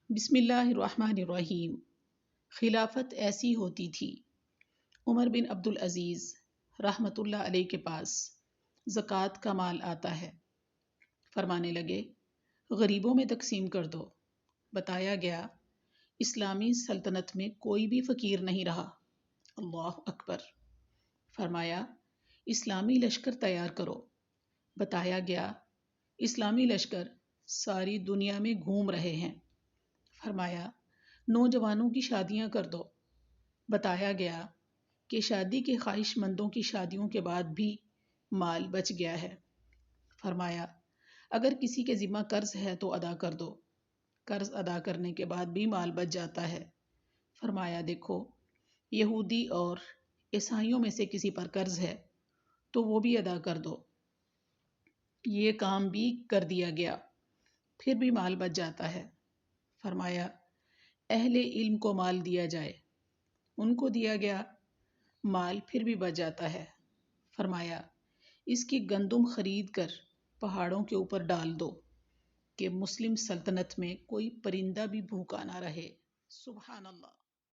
بسم اللہ الرحمن الرحیم۔ خلافت ایسی ہوتی تھی۔ عمر بن عبد العزیز رحمۃ اللہ علیہ کے پاس زکوٰۃ کا مال آتا ہے۔ فرمانے لگے غریبوں میں تقسیم کر دو۔ بتایا گیا اسلامی سلطنت میں کوئی بھی فقیر نہیں رہا۔ اللہ اکبر۔ فرمایا اسلامی لشکر تیار کرو۔ بتایا گیا اسلامی لشکر ساری دنیا میں گھوم رہے ہیں۔ فرمایا نوجوانوں کی شادیاں کر دو۔ بتایا گیا کہ شادی کے خواہش مندوں کی شادیوں کے بعد بھی مال بچ گیا ہے۔ فرمایا اگر کسی کے ذمہ قرض ہے تو ادا کر دو۔ قرض ادا کرنے کے بعد بھی مال بچ جاتا ہے۔ فرمایا دیکھو یہودی اور عیسائیوں میں سے کسی پر قرض ہے تو وہ بھی ادا کر دو۔ یہ کام بھی کر دیا گیا، پھر بھی مال بچ جاتا ہے۔ فرمایا اہل علم کو مال دیا جائے، ان کو دیا گیا، مال پھر بھی بچ جاتا ہے۔ فرمایا اس کی گندم خرید کر پہاڑوں کے اوپر ڈال دو کہ مسلم سلطنت میں کوئی پرندہ بھی بھوکا نہ رہے۔ سبحان اللہ۔